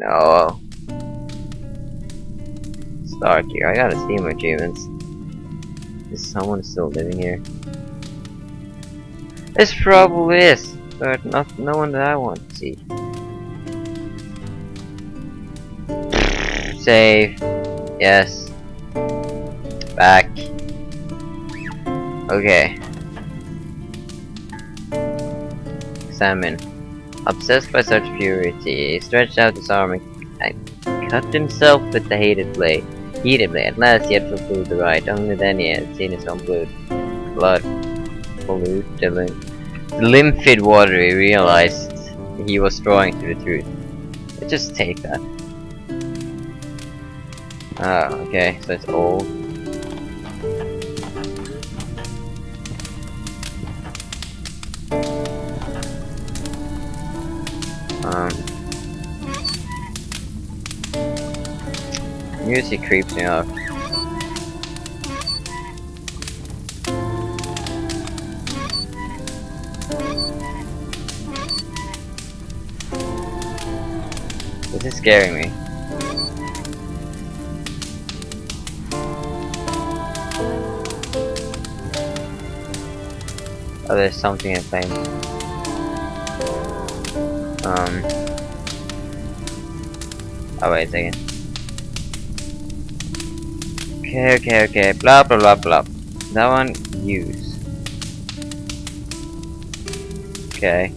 No. It's dark here. I gotta see my achievements. Is someone still living here? This probably is, but no one that I want to see. Save. Yes. Back. Okay. Examine. Obsessed by such purity, he stretched out his arm and cut himself with the heated blade. At last he had fulfilled the rite. Only then he had seen his own blood pollute the limpid water. He realized he was drawing to the truth. Let's just take that. Oh, okay, so it's old. Music creeps me out. This is scaring me. Oh, there's something in flame. Oh, wait a second. Okay. Blah blah blah blah. That one, use. Okay.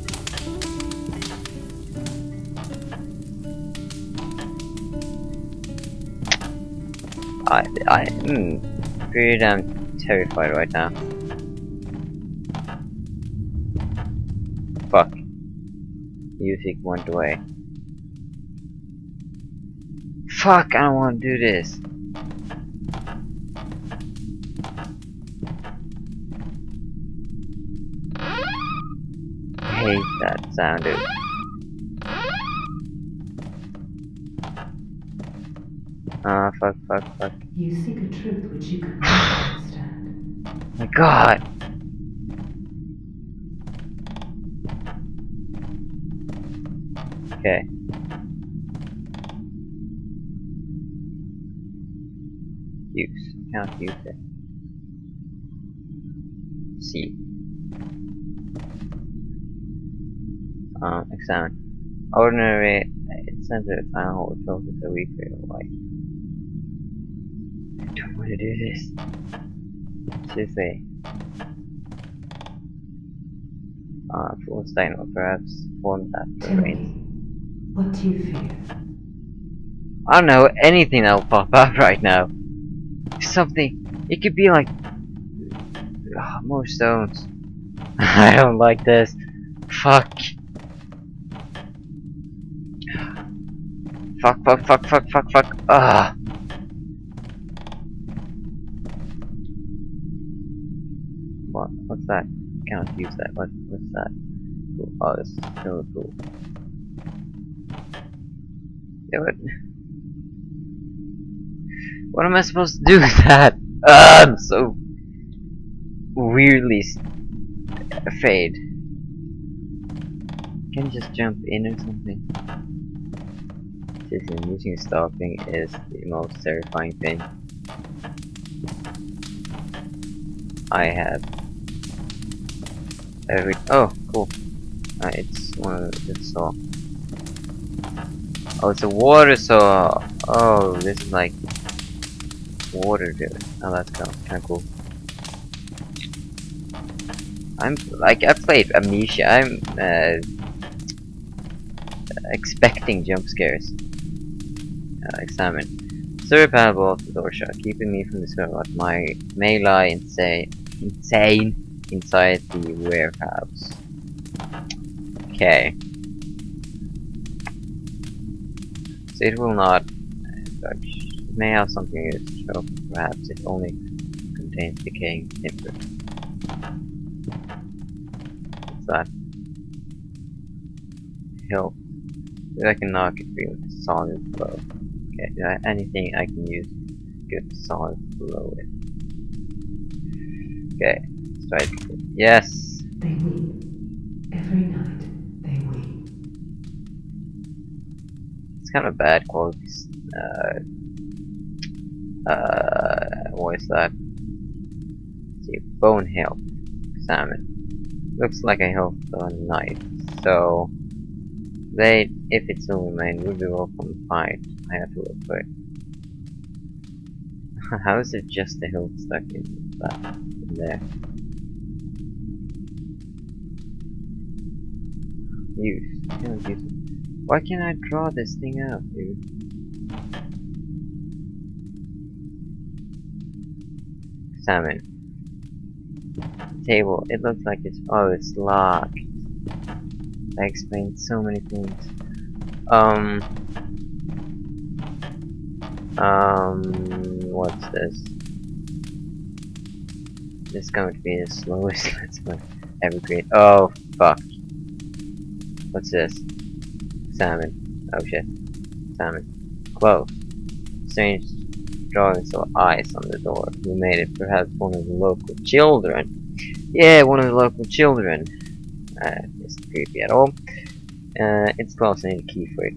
I'm pretty damn terrified right now. Fuck. Music went away. Fuck, I don't want to do this. I hate that sound, dude. Ah, fuck. You seek a truth which you could not understand. My god! Okay. Use. Can't use it. See. Examine. Ordinary center final hole fills with a weak ray of light. I don't want to do this. Seriously. Full stain or perhaps form that Tell me, remains. what do you fear? I don't know, anything that'll pop up right now. Something. It could be like more stones. I don't like this. Fuck. Fuck. Ah. What's that? Can't use that. What's that? Cool. Oh, this is really cool. Do it. What am I supposed to do with that? I'm so weirdly afraid. Can you just jump in or something? Seriously, using stalking is the most terrifying thing I have ever. Oh, cool. It's one of the saw. Oh, it's a water saw. Oh, this is like water dude. Oh, that's kind of cool. I'm like, I played Amnesia. I'm expecting jump scares. Examine. Sir Parable of the door shut, keeping me from discovering what may lie insane inside the warehouse. Okay. So it will not touch. It may have something used, so perhaps it only contains decaying timber. What's that? Hill. Maybe I can knock it free with a solid blow. Okay, anything I can use good solid blow with. Okay, let's try it. Yes! They weep. Every night they weep. It's kind of bad quality. What is that? Let's see, bone health, salmon. Looks like a health knife. So they, if it's still remain, would be welcome to fight. I have to look for it. How is it just the hilt stuck in that in there? Use. Can't use it. Why can't I draw this thing out, dude? Salmon. Table. It looks like it's, oh, it's locked. That explains so many things. What's this? This is going to be the slowest let's go ever create. Oh, fuck. What's this? Salmon. Oh shit. Salmon. Close. Strange drawings of eyes on the door. Who made it? Perhaps one of the local children. Yeah, one of the local children. It's creepy at all. It's closed. I need a key for it.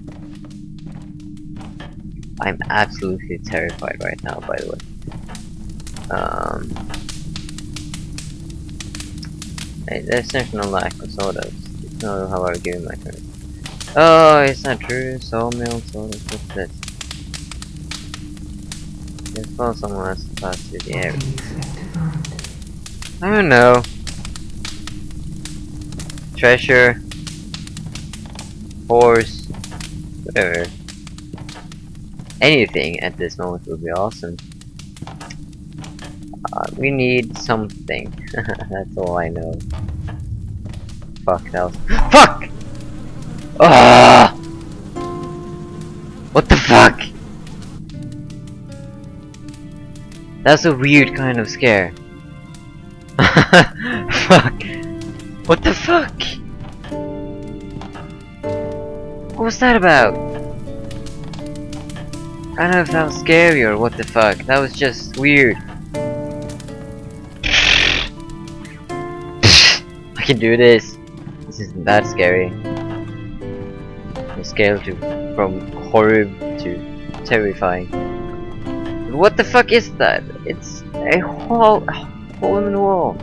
I'm absolutely terrified right now, by the way. There's certainly no lack of sodas. It's not how I would give him my turn. Oh, it's not true. Sawmill, sodas, what's this? There's well someone else passed through the area. I don't know. Treasure. Horse. Whatever. Anything at this moment would be awesome. We need something. That's all I know. Fuck, that was— FUCK! Ah! What the fuck? That's a weird kind of scare. Fuck. What the fuck? What was that about? I don't know if that was scary or what the fuck. That was just weird. I can do this. This isn't that scary. The scale from horrible to terrifying. What the fuck is that? It's a hole in the wall.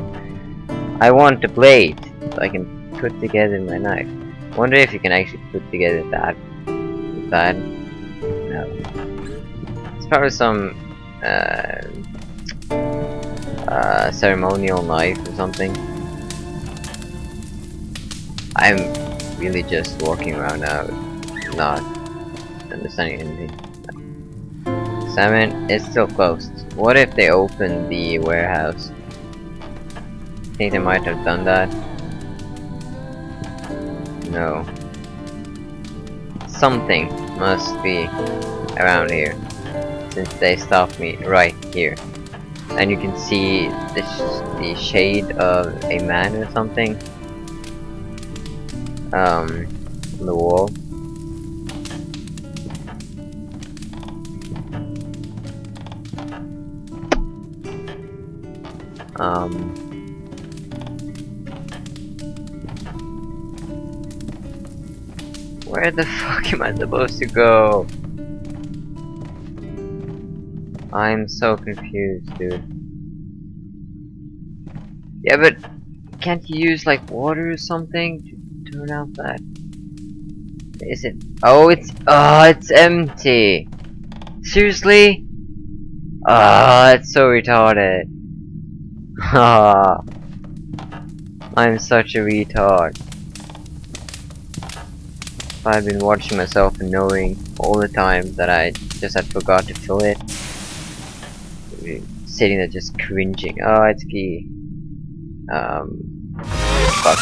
I want a blade so I can put together my knife. Wonder if you can actually put together that. No. It's probably some ceremonial knife or something. I'm really just walking around now, not understanding anything. Salmon is still closed. What if they opened the warehouse? Think they might have done that? No. Something must be around here, since they stopped me right here. And you can see the shade of a man or something on the wall. Where the fuck am I supposed to go? I'm so confused, dude. Yeah, but can't you use like water or something to turn out that? Is it? Oh, it's empty. Seriously? It's so retarded. I'm such a retard. I've been watching myself and knowing all the time that I just had forgot to fill it. Sitting there just cringing. Oh, it's key. Fuck.